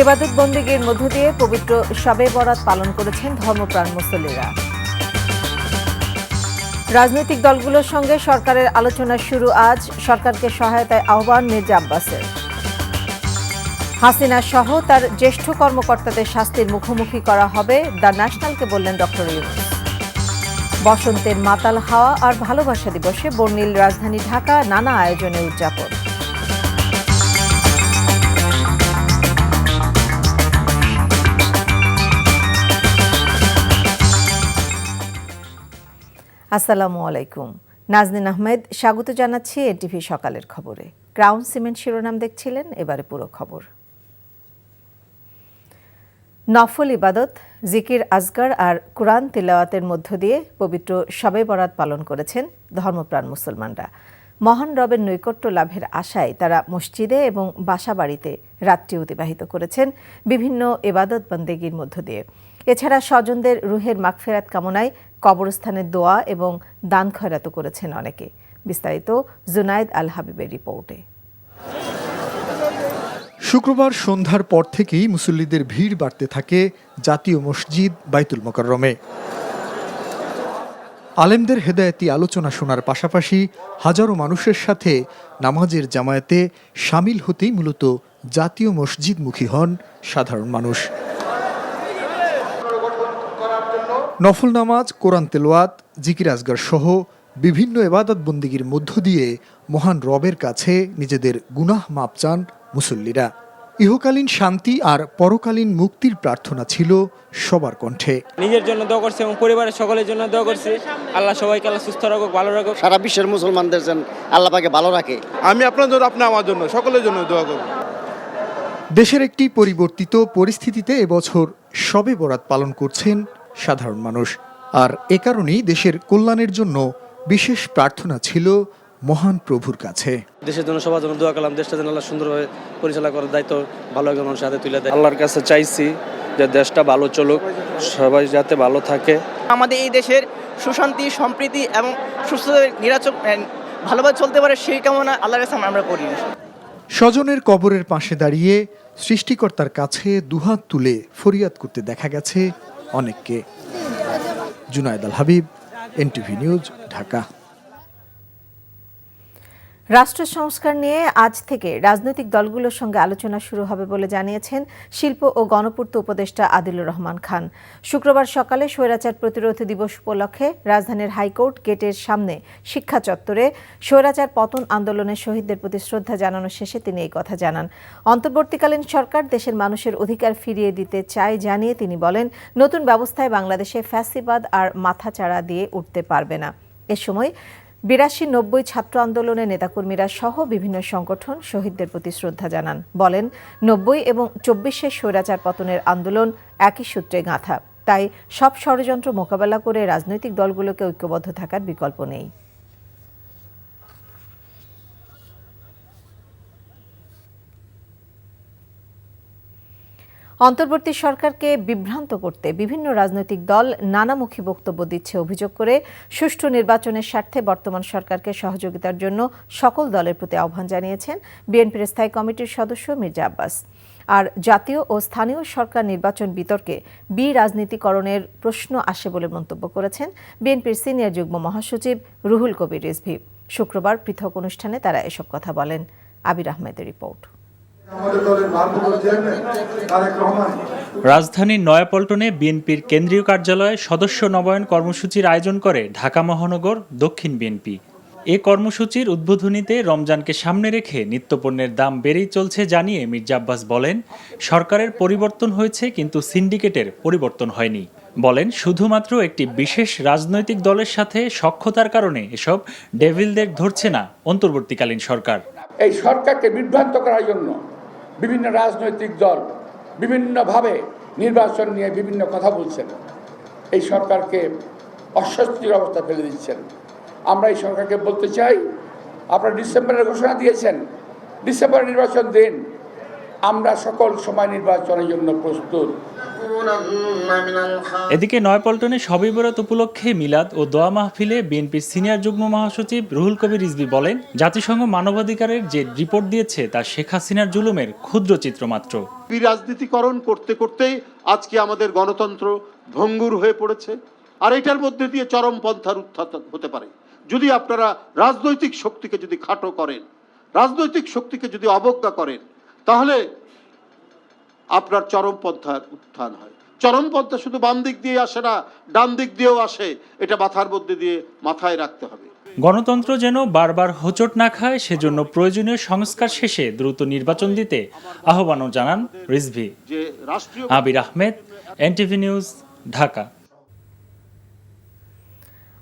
ইবাদত বন্দেগীর মধ্য দিয়ে পবিত্র শবে বরাত পালন করেছেন ধর্মপ্রাণ মুসল্লিরা। রাজনৈতিক দলগুলোর সঙ্গে সরকারের আলোচনা শুরু আজ, সরকারকে সহায়তায় আহ্বান মির্জা আব্বাসের। হাসিনা সহ তার জ্যেষ্ঠ কর্মকর্তাদের শাস্তির মুখোমুখি করা হবে, দ্য ন্যাশনালকে বললেন ডক্টর ইউনূস। বসন্তের মাতাল হাওয়া আর ভালোবাসা দিবসে বর্ণিল রাজধানী ঢাকা, নানা আয়োজনে উদযাপন। আসসালামু আলাইকুম, নাজনীন আহমেদ স্বাগত জানাচ্ছি এনটিভি সকালের খবরে। ক্রাউন সিমেন্ট শিরোনাম দেখছিলেন, এবারে পুরো খবর। নফল ইবাদত, জিকির আজগার আর কুরআন তিলাওয়াতের মধ্য দিয়ে পবিত্র শবে বরাত পালন করেছেন ধর্মপ্রাণ মুসলমানরা। মহান রবের নৈকট্য লাভের আশায় তারা মসজিদে এবং বাসাবাড়িতে রাত্রি অতিবাহিত করেছেন বিভিন্ন ইবাদত বন্দেগীর মধ্য দিয়ে। এছাড়া স্বজনদের রুহের মাগফিরাত কামনায় কবরস্থানের দোয়া এবং দান খয়রাতও করেছেন অনেকে। বিস্তারিত জুনায়েদ আল হাবিবের রিপোর্টে। শুক্রবার সন্ধ্যার পর থেকেই মুসল্লিদের ভিড় বাড়তে থাকে জাতীয় মসজিদ বাইতুল মোকাররমে। আলেমদের হেদায়েতি আলোচনা শোনার পাশাপাশি হাজারো মানুষের সাথে নামাজের জামায়াতে শামিল হতেই মূলত জাতীয় মসজিদমুখী হন সাধারণ মানুষ। নফল নামাজ, কোরআন তেলাওয়াত, জিকির আজগার সহ বিভিন্ন ইবাদত বন্দেগীর মধ্য দিয়ে মহান রবের কাছে নিজেদের গুনাহ মাপ চান মুসল্লিরা। ইহকালীন শান্তি আর পরকালীন মুক্তির প্রার্থনা ছিল সবার কণ্ঠে। নিজের জন্য দোয়া করছি এবং পরিবারের সকলের জন্য দোয়া করছি। আল্লাহ সবাইকে আল্লাহ সুস্থ রাখুক, ভালো রাখুক। সারা বিশ্বের মুসলমানদের যেন আল্লাহ পাকে ভালো রাখে। আমি আপনার জন্য, আপনি আমার জন্য, সকলের জন্য দোয়া করব। দেশের একটি পরিবর্তিত পরিস্থিতিতে এবছর শবে বরাত পালন করছেন সাধারণ মানুষ। আর এ কারণেই দেশের কল্যাণের জন্য বিশেষ প্রার্থনা ছিল মহান প্রভুর কাছে। দেশের জন্য সবার জন্য দোয়া করলাম, দেশটা যেন আল্লাহ সুন্দরভাবে পরিচালনা করার দায়িত্ব ভালো একজন মানুষের হাতে তুলে দেয়। আল্লাহর কাছে চাইছি যে দেশটা ভালো চলুক, সবাই যাতে ভালো থাকে। আমাদের এই দেশের সুশান্তি, সম্প্রীতি এবং সুস্থতা ভালোভাবে চলতে পারে সেই কামনা আল্লাহর কাছে আমরা করি। স্বজনের কবরের পাশে দাঁড়িয়ে সৃষ্টিকর্তার কাছে দুহাত তুলে ফরিয়াদ করতে দেখা গেছে অনেককে। জুনায়েদ আল হাবিব, এনটিভি নিউজ, ঢাকা। রাষ্ট্র সংস্কার নিয়ে আজ থেকে রাজনৈতিক দলগুলোর সঙ্গে আলোচনা শুরু হবে বলে জানিয়েছেন শিল্প ও গণপূর্ত উপদেষ্টা আদিলুর রহমান খান। শুক্রবার সকালে স্বৈরাচার প্রতিরোধ দিবস উপলক্ষে রাজধানীর হাইকোর্ট গেটের সামনে শিক্ষা চত্বরে স্বৈরাচার পতন আন্দোলনের শহীদদের প্রতি শ্রদ্ধা জানানো শেষে তিনি এই কথা জানান। অন্তর্বর্তীকালীন সরকার দেশের মানুষের অধিকার ফিরিয়ে দিতে চায় জানিয়ে তিনি বলেন, নতুন ব্যবস্থায় বাংলাদেশে ফ্যাসিবাদ আর মাথাচাড়া দিয়ে উঠতে পারবে না। এ সময় ৮২-৯০ ছাত্র আন্দোলনের নেতাকর্মীরা সহ বিভিন্ন সংগঠন শহীদদের প্রতি শ্রদ্ধা জানান। বলেন, ৯০ এবং ২৪-এর স্বৈরাচার পতনের আন্দোলন একই সূত্রে গাঁথা, তাই সব ষড়যন্ত্র মোকাবেলা করে রাজনৈতিক দলগুলোকে ঐক্যবদ্ধ থাকার বিকল্প নেই। অন্তর্বর্তী সরকারকে বিভ্রান্ত করতে বিভিন্ন রাজনৈতিক দল নানামুখী বক্তব্য দিচ্ছে অভিযোগ করে সুষ্ঠু নির্বাচনের স্বার্থে বর্তমান সরকারকে সহযোগিতার জন্য সকল দলের প্রতি আহ্বান জানিয়েছেন বিএনপির স্থায়ী কমিটির সদস্য মির্জা আব্বাস। আর জাতীয় ও স্থানীয় সরকার নির্বাচন বিতর্কে রাজনীতিকরণের প্রশ্ন আসে বলে মন্তব্য করেছেন বিএনপির সিনিয়র যুগ্ম মহাসচিব রুহুল কবির রিজভী। শুক্রবার পৃথক অনুষ্ঠানে তারা এসব কথা বলেন। আবির আহমেদের রিপোর্ট। রাজধানীর নয়াপল্টনে বিএনপির কেন্দ্রীয় কার্যালয়ে সদস্য নবায়ন কর্মসূচির আয়োজন করে ঢাকা মহানগর দক্ষিণ বিএনপি। এ কর্মসূচির উদ্বোধনীতে রমজানকে সামনে রেখে নিত্যপণ্যের দাম বেড়েই চলছে জানিয়ে মির্জা আব্বাস বলেন, সরকারের পরিবর্তন হয়েছে কিন্তু সিন্ডিকেটের পরিবর্তন হয়নি। বলেন, শুধুমাত্র একটি বিশেষ রাজনৈতিক দলের সাথে সখ্যতার কারণে এসব ডেভিলদের ধরছে না অন্তর্বর্তীকালীন সরকার। এই সরকারকে বিভ্রান্ত করার জন্য বিভিন্ন রাজনৈতিক দল বিভিন্নভাবে নির্বাচন নিয়ে বিভিন্ন কথা বলছেন, এই সরকারকে অস্বস্তির অবস্থা ফেলে দিচ্ছেন। আমরা এই সরকারকে বলতে চাই, আপনারা ডিসেম্বরের ঘোষণা দিয়েছেন, ডিসেম্বরে নির্বাচন দিন, আমরা সকল সময় নির্বাচনের জন্য প্রস্তুত। এদিকে নয়াপল্টনে শবে বরাত উপলক্ষে মিলাদ ও দোয়া মাহফিলে বিএনপির সিনিয়র যুগ্ম মহাসচিব রুহুল কবির রিজভী বলেন, জাতিসংঘ মানবাধিকারের যে রিপোর্ট দিয়েছে তা শেখ হাসিনার জুলুমের ক্ষুদ্র চিত্র মাত্র। রাজনীতিকরণ করতে করতেই আজকে আমাদের গণতন্ত্র ভঙ্গুর হয়ে পড়েছে, আর এটার মধ্যে দিয়ে চরমপন্থার উত্থান হতে পারে। যদি আপনারা রাজনৈতিক শক্তিকে যদি খাটো করেন, রাজনৈতিক শক্তিকে যদি অবজ্ঞা করেন, তাহলে আপনার চরমপন্থার উত্থান হয়। চরমপন্থা শুধু বাম দিক দিয়ে আসে না, ডান দিক দিয়েও আসে, এটা মাথার মধ্যে দিয়ে মাথায় রাখতে হবে। গণতন্ত্র যেন বারবার হোঁচট না খায়, সেজন্য প্রয়োজনীয় সংস্কার শেষে দ্রুত নির্বাচন দিতে আহ্বানও জানান রিজভী। আবির আহমেদ, এনটিভি নিউজ, ঢাকা।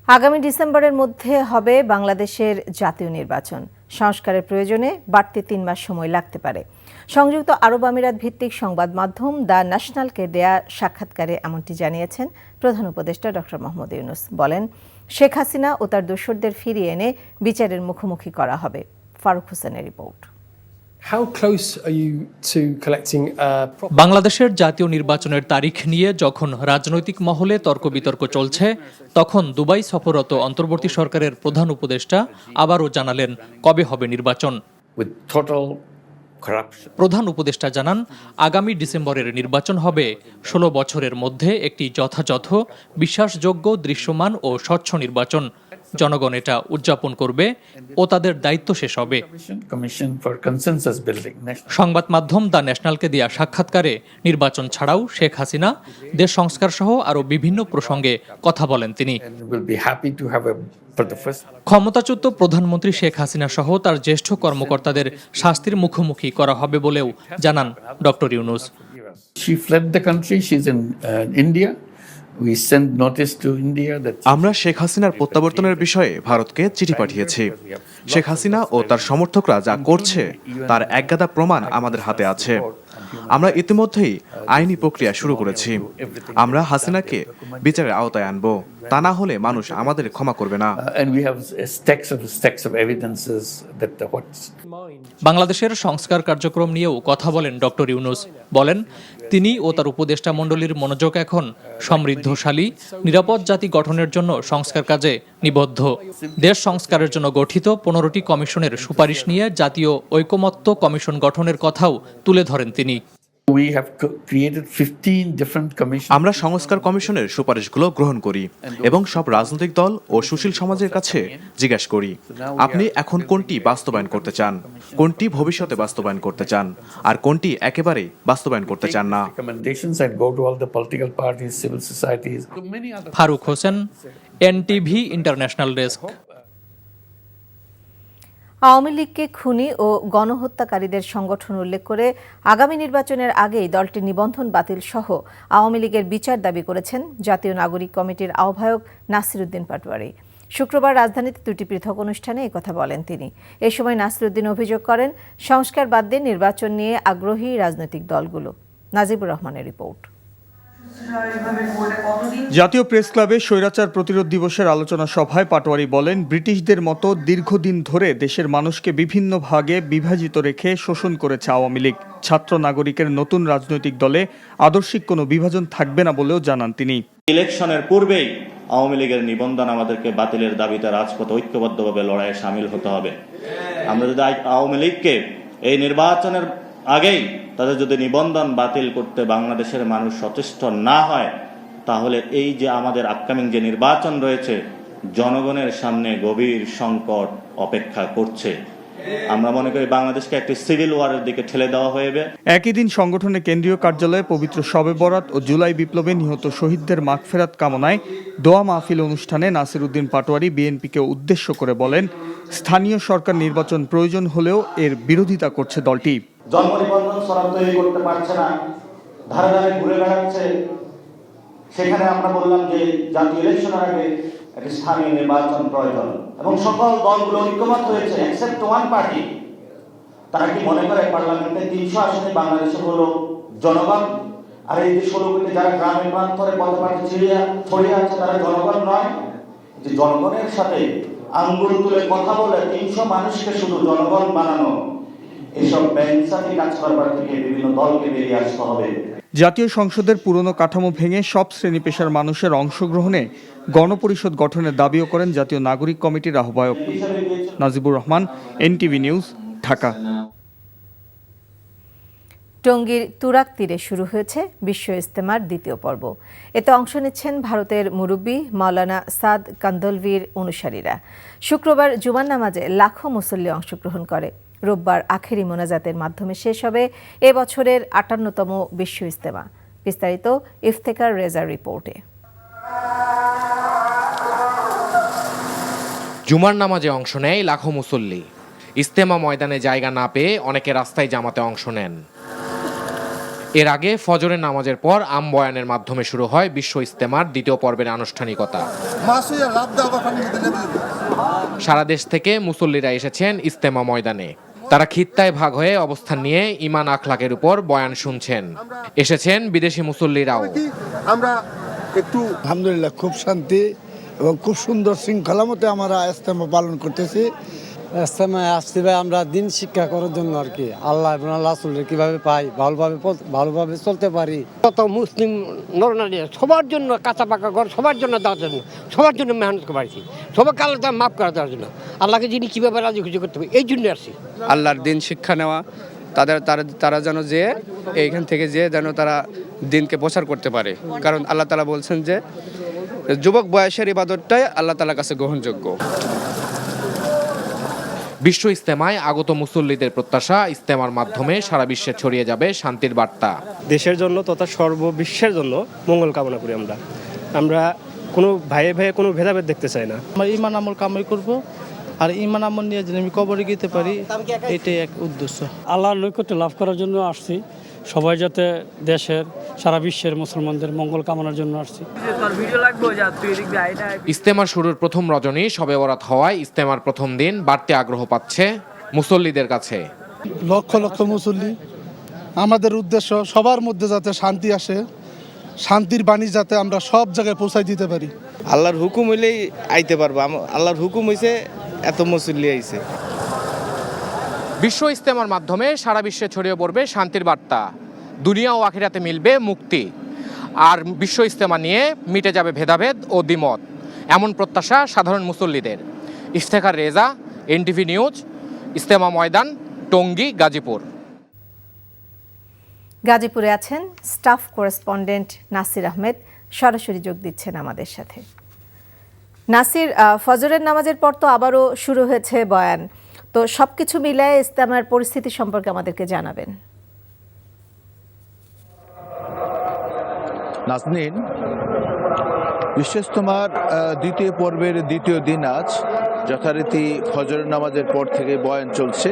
আগামী ডিসেম্বরের মধ্যে হবে বাংলাদেশের জাতীয় নির্বাচন। সংস্কারের প্রয়োজনে বাড়তি 3 মাস সময় লাগতে পারে। সংযুক্ত আরব আমিরাত ভিত্তিক সংবাদ মাধ্যম দ্য ন্যাশনালকে দেয়া সাক্ষাৎকারে এমনটি জানিয়েছেন প্রধান উপদেষ্টা ডক্টর মোহাম্মদ ইউনূস। বলেন, শেখ হাসিনা ও তার দোসরদের ফিরিয়ে এনে বিচারের মুখোমুখি করা হবে। ফারুক হোসেনের রিপোর্ট। বাংলাদেশের জাতীয় নির্বাচনের তারিখ নিয়ে যখন রাজনৈতিক মহলে তর্ক বিতর্ক চলছে, তখন দুবাই সফররত অন্তর্বর্তী সরকারের প্রধান উপদেষ্টা আবারও জানালেন কবে হবে নির্বাচন। প্রধান উপদেষ্টা জানান, আগামী ডিসেম্বরের নির্বাচন হবে 16 বছরের মধ্যে একটি যথাযথ, বিশ্বাসযোগ্য, দৃশ্যমান ও স্বচ্ছ নির্বাচন। জনগণ এটা উদযাপন করবে ও তাদের দায়িত্ব শেষ হবে। সংবাদ মাধ্যম দ্য ন্যাশনালকে দেয়া সাক্ষাৎকারে নির্বাচন ছাড়াও শেখ হাসিনা, দেশ সংস্কার সহ আরও বিভিন্ন প্রসঙ্গে কথা বলেন তিনি। ক্ষমতাচ্যুত প্রধানমন্ত্রী শেখ হাসিনা সহ তার জ্যেষ্ঠ কর্মকর্তাদের শাস্তির মুখোমুখি করা হবে বলেও জানান ডক্টর ইউনূস। আমরা শেখ হাসিনার প্রত্যাবর্তনের বিষয়ে ভারতকে চিঠি পাঠিয়েছি। শেখ হাসিনা ও তার সমর্থকরা যা করছে তার একগাদা প্রমাণ আমাদের হাতে আছে। আমরা ইতিমধ্যেই আইনি প্রক্রিয়া শুরু করেছি। আমরা হাসিনাকে বিচারের আওতায় আনব, তা না হলে মানুষ আমাদের ক্ষমা করবে না। বাংলাদেশের সংস্কার কার্যক্রম নিয়েও কথা বলেন ডক্টর ইউনূস। বলেন, তিনি ও তার উপদেষ্টা মণ্ডলীর মনোযোগ এখন সমৃদ্ধশালী, নিরাপদ জাতি গঠনের জন্য সংস্কার কাজে নিবদ্ধ। দেশ সংস্কারের জন্য গঠিত 15টি কমিশনের সুপারিশ নিয়ে জাতীয় ঐকমত্য কমিশন গঠনের কথাও তুলে ধরেন তিনি। আমরা সংস্কার কমিশনের সুপারিশগুলো গ্রহণ করি এবং সব রাজনৈতিক দল ও সুশীল সমাজের কাছে জিজ্ঞাসা করি, আপনি এখন কোনটি বাস্তবায়ন করতে চান, কোনটি ভবিষ্যতে বাস্তবায়ন করতে চান, আর কোনটি একেবারেই বাস্তবায়ন করতে চান না। Faruk Hossain, NTV international desk. Awami লীগকে খুনি ও গণহত্যাকারীদের সংগঠন উল্লেখ করে আগামী নির্বাচনের আগেই দলটির নিবন্ধন বাতিল সহ আওয়ামী লীগের বিচার দাবি করেছেন জাতীয় নাগরিক কমিটির আহ্বায়ক নাসির উদ্দিন পাটোয়ারি। শুক্রবার রাজধানীতে 2টি পৃথক অনুষ্ঠানে একথা বলেন তিনি। এ সময় নাসির উদ্দিন অভিযোগ করেন, সংস্কার বাদ দিয়ে নির্বাচন নিয়ে আগ্রহী রাজনৈতিক দলগুলো। নাজিবুর রহমানের রিপোর্ট। জাতীয় প্রেস ক্লাবে স্বৈরাচার প্রতিরোধ দিবসের আলোচনা সভায় পাটোয়ারি বলেন, ব্রিটিশদের মতো দীর্ঘদিন ধরে দেশের মানুষকে বিভিন্ন ভাগে বিভাজিত রেখে শোষণ করেছে আওয়ামী লীগ। ছাত্র নাগরিকের নতুন রাজনৈতিক দলে আদর্শিক কোনো বিভাজন থাকবে না বলেও জানান তিনি। ইলেকশনের পূর্বেই আওয়ামী লীগের নিবন্ধন আমাদেরকে বাতিলের দাবিতে রাজপথে ঐক্যবদ্ধভাবে লড়াইয়ে সামিল হতে হবে। আমরা যদি আওয়ামী লীগকে এই নির্বাচনের আগেই তাদের যদি নিবন্ধন বাতিল করতে বাংলাদেশের মানুষ সচেষ্ট না হয়, তাহলে এই যে আমাদের আপকামিং যে নির্বাচন রয়েছে, জনগণের সামনে গভীর সংকট অপেক্ষা করছে। আমরা মনে করি বাংলাদেশকে একটি সিভিল ওয়ারের দিকে ঠেলে দেওয়া হবে। একই দিন সংগঠনের কেন্দ্রীয় কার্যালয়ে পবিত্র শবে বরাত ও জুলাই বিপ্লবে নিহত শহীদদের মাগফিরাত কামনায় দোয়া মাহফিল অনুষ্ঠানে নাসির উদ্দিন পাটোয়ারি বিএনপিকে উদ্দেশ্য করে বলেন, স্থানীয় সরকার নির্বাচন প্রয়োজন হলেও এর বিরোধিতা করছে দলটি। জন্ম নিবন্ধন সনদ তৈরি করতে পারছে না, ধারে ধারে ঘুরে বেড়াচ্ছে। সেখানে আমরা বললাম যে জাতীয় ইলেকশনের আগে একটি স্থানীয় নির্বাচন প্রয়োজন এবং সকল দলগুলো ঐক্যমত হয়েছে এক্সেপ্ট ওয়ান পার্টি। তারা কি মনে করে পার্লামেন্টে 300 আসনে বাংলাদেশের হলো জনগণ, আর এই যে 16 কোটি যারা গ্রামে প্রান্তরে পথে পথে ছড়িয়ে আছে তারা জনগণ নয়? যে জনগণের সাথে আঙ্গুল তুলে কথা বলে 300 মানুষকে শুধু জনগণ বানানো, এসব বেইনসাফি কাজ করবার থেকে বিভিন্ন দলকে বেরিয়ে আসতে হবে। জাতীয় সংসদের পুরনো কাঠামো ভেঙে সব শ্রেণী পেশার মানুষের অংশগ্রহণে গণপরিষদ গঠনের দাবিও করেন জাতীয় নাগরিক কমিটির আহ্বায়ক নাজিবুর রহমান, এনটিভি নিউজ, ঢাকা। টঙ্গীর তুরাগ তীরে শুরু হয়েছে বিশ্ব ইজতেমার দ্বিতীয় পর্ব। এতে অংশ নিচ্ছেন ভারতের মুরব্বী মাওলানা সাদ কান্দলভির অনুসারীরা। শুক্রবার জুমার নামাজে লাখো মুসল্লি অংশগ্রহণ করে। রোববার আখেরি মোনাজাতের মাধ্যমে শেষ হবে এবছরের ৫৮তম বিশ্ব ইজতেমা। বিস্তারিত ইফতেখার রেজার রিপোর্টে। জুমার নামাজে অংশ নেয় লাখো মুসল্লি। ইজতেমা ময়দানে জায়গা না পেয়ে অনেকে রাস্তায় জামাতে অংশ নেন। এর আগে ফজরের নামাজের পর আম বয়ানের মাধ্যমে শুরু হয় বিশ্ব ইজতেমার দ্বিতীয় পর্বের আনুষ্ঠানিকতা। সারা দেশ থেকে মুসল্লিরা এসেছেন ইজতেমা ময়দানে। তারা খিত্তায় ভাগ হয়ে অবস্থান নিয়ে ঈমান আখলাকের উপর বয়ান শুনছেন। এসেছেন বিদেশি মুসল্লিরাও। আমরা একটু আলহামদুলিল্লাহ খুব শান্তি এবং খুব সুন্দর শৃঙ্খলা মতে আমরা ইজতেমা পালন করতেছি। ইজতেমায় আসছি ভাই আমরা দিন শিক্ষা করার জন্য আর কি, আল্লাহ এবং আল্লাহ রাসূলের কিভাবে পাই, ভালোভাবে চলতে পারি। কত মুসলিম নরনারী সবার জন্য কাঁচা পাকা ঘর, সবার জন্য দেওয়ার জন্য, সবার জন্য মেহনত করেছি, সবাইকে আল্লাহ মাফ করে দেওয়ার জন্য, আল্লাহকে যিনি কীভাবে রাজি খুশি করতে হবে এই জন্য আসছি। আল্লাহর দিন শিক্ষা নেওয়া, তারা যেন যে এইখান থেকে যেন তারা দিনকে প্রচার করতে পারে। কারণ আল্লাহ তাআলা বলছেন যে যুবক বয়সের ইবাদতটাই আল্লাহ তাআলার কাছে গ্রহণযোগ্য। বিশ্ব ইজতেমায় আগত মুসল্লিদের প্রত্যাশা, ইজতেমার মাধ্যমে সারা বিশ্বে ছড়িয়ে যাবে শান্তির বার্তা। দেশের জন্য তথা সর্ববিশ্বের জন্য মঙ্গল কামনা করি। আমরা কোনো ভাইয়ে কোনো ভেদাভেদ দেখতে চাই না। আমরা ঈমান আমল কামাই করব, আর ঈমান আমল নিয়ে যেন আমি কবরে যেতে পারি, এটাই এক উদ্দেশ্য। আল্লাহর নৈকট্য লাভ করার জন্য আসছি। সবাই যাতে দেশের সারা বিশ্বের মুসলমানদের মঙ্গল কামনার জন্য আসছি। ইজতেমার শুরুর প্রথম রজনী শবে বরাত হওয়ায় ইজতেমার প্রথম দিন বাড়তি আগ্রহ পাচ্ছে মুসল্লিদের কাছে। লক্ষ লক্ষ মুসল্লি, আমাদের উদ্দেশ্য সবার মধ্যে যাতে শান্তি আসে, শান্তির বাণী যাতে আমরা সব জায়গায় পৌঁছাই দিতে পারি। আল্লাহর হুকুম হইলেই আইতে পারবো। আল্লাহর হুকুম হইছে এত মুসল্লি আইছে। বিশ্ব ইজতেমার মাধ্যমে সারা বিশ্বে ছড়িয়ে পড়বে শান্তির বার্তা। দুনিয়া ও আখিরাতে মিলবে মুক্তি। আর বিশ্ব ইজতেমা নিয়ে মিটে যাবে ভেদাভেদ ও দ্বিমত, এমন প্রত্যাশা সাধারণ মুসল্লিদের। ইফতেখার রেজা, এনটিভি নিউজ, ইজতেমা ময়দান, টঙ্গী, গাজীপুর। গাজীপুরে আছেন স্টাফ করেসপন্ডেন্ট নাসির আহমেদ, সরাসরি যোগ দিচ্ছেন আমাদের সাথে। নাসির, ফজরের নামাজের পর তো আবারও শুরু হয়েছে বয়ান, তো সবকিছু মিলায় ইজতেমার পরিস্থিতি সম্পর্কে আমাদেরকে জানাবেন। নাজনীন, বিশ্ব ইজতেমার দ্বিতীয় পর্বের দ্বিতীয় দিন আজ। যথারীতি ফজরের নামাজের পর থেকে বয়ান চলছে।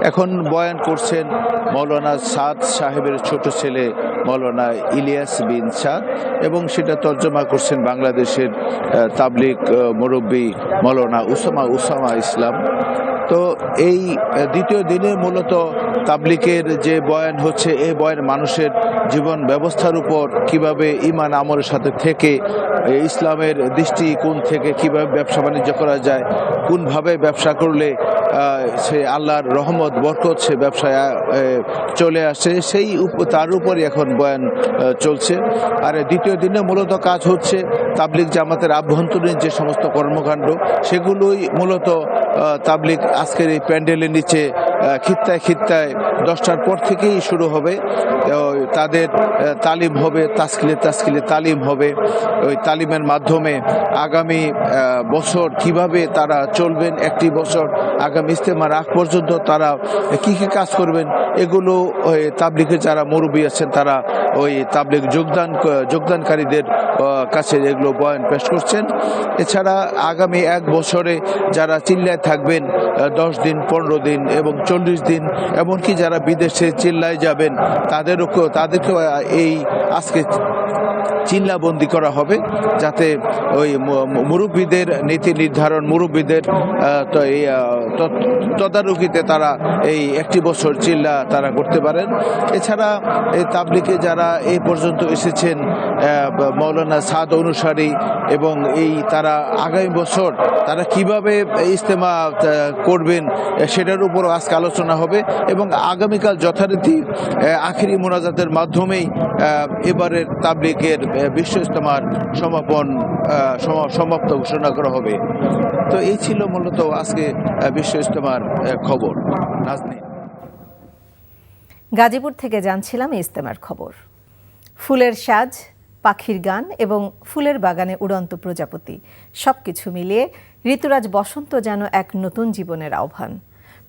এখন বয়ান করছেন মৌলানা সাদ সাহেবের ছোট ছেলে মৌলানা ইলিয়াস বিন সাদ, এবং সেটা তর্জমা করছেন বাংলাদেশের তাবলিগ মুরব্বী মৌলানা উসামা ইসলাম। তো এই দ্বিতীয় দিনে মূলত তাবলিগের যে বয়ান হচ্ছে, এই বয়ান মানুষের জীবন ব্যবস্থার উপর কিভাবে ঈমান আমলের সাথে থেকে ইসলামের দৃষ্টিকোণ থেকে কিভাবে ব্যবসা বাণিজ্য করা যায়, কোনভাবে ব্যবসা করলে সে আল্লাহর রহমত বরকত সে ব্যবসায় চলে আসে, তার উপরই এখন বয়ান চলছে। আর দ্বিতীয় দিনে মূলত কাজ হচ্ছে তাবলিগ জামাতের আভ্যন্তরীণ যে সমস্ত কর্মকাণ্ড, সেগুলোই মূলত তাবলিগ আজকের এই প্যান্ডেলের নিচে খিত্তায় 10টার পর থেকেই শুরু হবে। তাদের তালিম হবে, তাস্কিলে তালিম হবে। ওই তালিমের মাধ্যমে আগামী বছর কিভাবে তারা চলবেন, একটি বছর আগামী ইজতেমার আগ পর্যন্ত তারা কি কি কাজ করবেন, এগুলো ওই তাবলিগের যারা মুরব্বী আছেন তারা ওই তাবলিগ যোগদানকারীদের কাছে এগুলো বয়ান পেশ করছেন। এছাড়া আগামী এক বছরে যারা চিল্লায় থাকবেন 10 দিন, 15 দিন এবং 40 দিন, এমনকি যারা বিদেশে চিল্লায় যাবেন তাদেরকেও এই আজকে চিল্লাবন্দি করা হবে, যাতে ওই মুরব্বীদের নীতি নির্ধারণ, মুরব্বীদের তদারকিতে তারা এই একটি বছর চিল্লা তারা করতে পারেন। এছাড়া এই তাবলিগে যারা এই পর্যন্ত এসেছেন মৌলানা সাদ অনুসারী, এবং তারা আগামী বছর তারা কিভাবে ইজতেমা করবেন সেটার উপরও আজকে আলোচনা হবে, এবং আগামীকাল যথারীতি আখিরি মোনাজাতের মাধ্যমেই এবারের তাবলিগের বিশ্ব ইজতেমার সমাপ্ত ঘোষণা করা হবে। তো এই ছিল মূলত আজকে বিশ্ব ইজতেমার খবর। নাজনীন, গাজীপুর থেকে জানছিলাম ইজতেমার খবর। ফুলের সাজ, পাখির গান এবং ফুলের বাগানে উড়ন্ত প্রজাপতি সবকিছু মিলিয়ে ঋতুরাজ বসন্ত যেন এক নতুন জীবনের আহ্বান।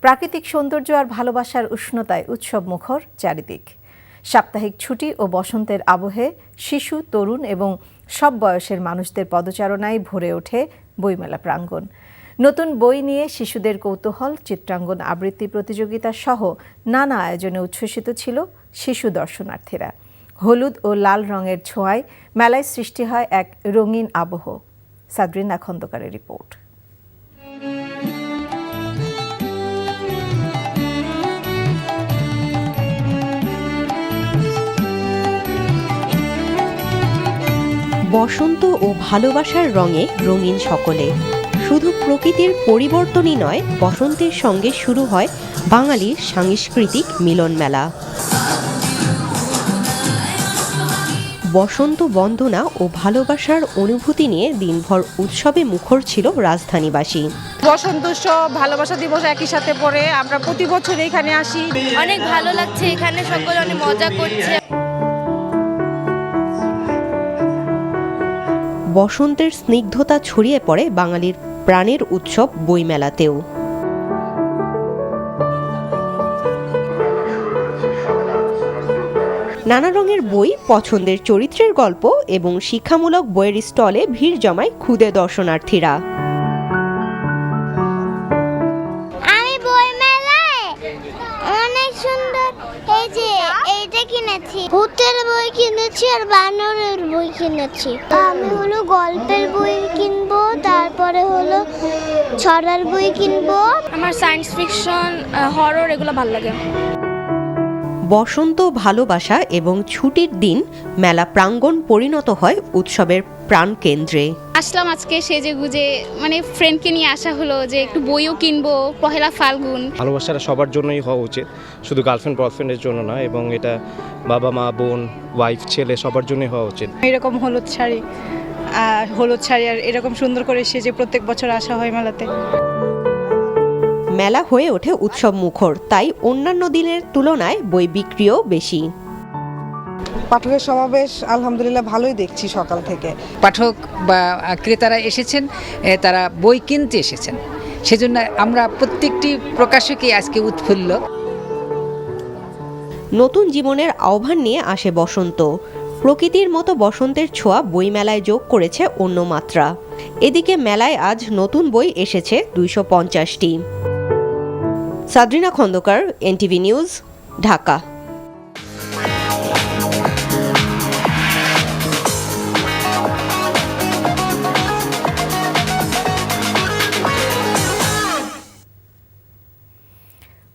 প্রাকৃতিক সৌন্দর্য আর ভালোবাসার উষ্ণতায় উৎসব মুখর চারিদিক। সাপ্তাহিক ছুটি ও বসন্তের আবহে শিশু, তরুণ এবং সব বয়সের মানুষদের পদচারণায় ভরে ওঠে বইমেলা প্রাঙ্গণ। নতুন বই নিয়ে শিশুদের কৌতূহল, চিত্রাঙ্গন আবৃত্তি প্রতিযোগিতা সহ নানা আয়োজনে উচ্ছ্বসিত ছিল শিশু দর্শনার্থীরা। হলুদ ও লাল রঙের ছোঁয়ায় মেলায় সৃষ্টি হয় এক রঙিন আবহ। সাদরিনা খন্দকারের রিপোর্ট। বসন্ত ও ভালোবাসার রঙে রঙিন সকলে। শুধু প্রকৃতির পরিবর্তনই নয়, বসন্তের সঙ্গে শুরু হয় বাঙালির সাংস্কৃতিক মিলন মেলা। বসন্ত বন্দনা ও ভালোবাসার অনুভূতি নিয়ে দিনভর উৎসবে মুখর ছিল রাজধানীবাসী। বসন্ত উৎসব, ভালোবাসা দিবস একই সাথে পড়ে, আমরা প্রতি বছর এখানে আসি। অনেক ভালো লাগছে, এখানে সকলে অনেক মজা করছে। বসন্তের স্নিগ্ধতা ছড়িয়ে পড়ে বাঙালির প্রাণের উৎসব বইমেলাতেও। নানা রঙের বই, পছন্দের চরিত্রের গল্প এবং শিক্ষামূলক বইয়ের স্টলে ভিড় জমায় ক্ষুদে দর্শনার্থীরা। আমি বইমেলায় অনেক সুন্দর এইটা কিনেছি, ভূতের বই কিনেছি আর বানরের বই কিনেছি। আমি গল্পের বই কিনবো, তারপরে ছড়ার বই কিনবো। আমার সায়েন্স ফিকশন, হরর এগুলো ভালো লাগে। বসন্ত, ভালোবাসা এবং ছুটির দিন মেলা প্রাঙ্গণ পরিণত হয় উৎসবের প্রাণকেন্দ্রে। আসলাম আজকে সেজে গুজে, ফ্রেন্ডকে নিয়ে আসা হলো যে একটু বইও কিনবো, পহেলা ফাল্গুন। ভালোবাসাটা সবার জন্যই হওয়া উচিত, শুধু গার্লফ্রেন্ড বয়ফ্রেন্ডের জন্য না, এবং এটা বাবা মা, বোন, ওয়াইফ, ছেলে সবার জন্যই হওয়া উচিত। এরকম হলুদ শাড়ি আর এরকম সুন্দর করে সেজে প্রত্যেক বছর আসা হয় মেলাতে। মেলা হয়ে ওঠে উৎসব মুখর, তাই অন্যান্য দিনের তুলনায় বই বিক্রিও বেশি। পাঠকের সমাবেশ আলহামদুলিল্লাহ ভালোই দেখছি সকাল থেকে। পাঠক বা ক্রেতারা এসেছেন, তারা বই কিনতে এসেছেন, সেজন্য আমরা প্রত্যেকটি প্রকাশকই আজকে উৎফুল্ল। নতুন জীবনের আহ্বান নিয়ে আসে বসন্ত। প্রকৃতির মতো বসন্তের ছোঁয়া বইমেলায় যোগ করেছে অন্য মাত্রা। এদিকে মেলায় আজ নতুন বই এসেছে 250টি। Sadrina Khandakar, NTV news, Dhaka.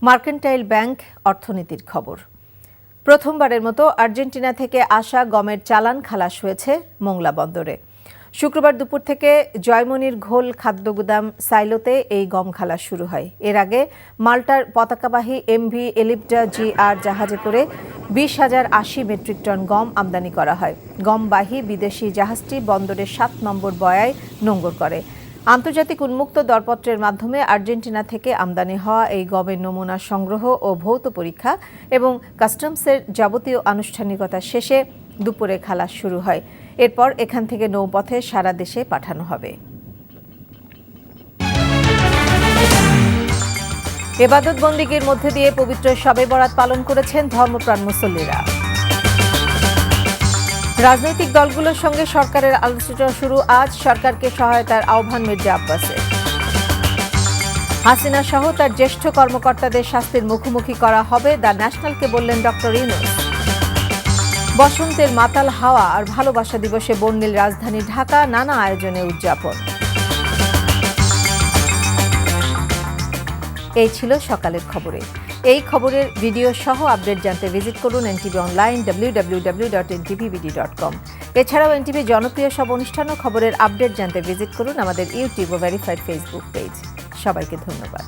Mercantile bank অর্থনীতির খবর। প্রথমবারের মতো আর্জেন্টিনা থেকে আসা গমের চালান খালাস হয়েছে মোংলা বন্দরে। শুক্রবার দুপুর থেকে জয়মনির ঘোল খাদ্যগুদাম সাইলোতে এই গম খালাস শুরু হয়। এর আগে মাল্টার পতাকাবাহী এমভি এলিপ্টা GR জাহাজে করে 20,080 মেট্রিক টন গম আমদানি করা হয়। গমবাহী বিদেশি জাহাজটি বন্দরের 7 নম্বর বয়ায় নোঙর করে। আন্তর্জাতিক উন্মুক্ত দরপত্রের মাধ্যমে আর্জেন্টিনা থেকে আমদানি হওয়া এই গমের নমুনা সংগ্রহ ও ভৌত পরীক্ষা এবং কাস্টমসের যাবতীয় আনুষ্ঠানিকতা শেষে দুপুরে খালাস শুরু হয়। এরপর এখান থেকে নৌপথে সারা দেশে পাঠানো হবে। ইবাদত বন্দিগির মধ্যে দিয়ে পবিত্র শবে বরাত পালন করেছেন ধর্মপ্রাণ মুসল্লিরা। রাজনৈতিক দলগুলোর সঙ্গে সরকারের আলোচনা শুরু আজ। সরকারকে সহায়তার আহ্বান মির্জা আব্বাসের। হাসিনা সহ তার জ্যেষ্ঠ কর্মকর্তাদের শাস্তির মুখোমুখি করা হবে, দ্য ন্যাশনালকে বললেন ডক্টর ইউনূস। বসন্তের মাতাল হাওয়া আর ভালোবাসা দিবসে বর্ণিল রাজধানী ঢাকা, নানা আয়োজনে উদযাপন। এই ছিল সকালের খবরে। এই খবরের ভিডিও সহ আপডেট জানতে ভিজিট করুন এনটিভি অনলাইন www.ntvbd.com। এছাড়াও এনটিভি জনপ্রিয় সব অনুষ্ঠান ও খবরের আপডেট জানতে ভিজিট করুন আমাদের ইউটিউব ও ভেরিফাইড ফেসবুক পেজ। সবাইকে ধন্যবাদ।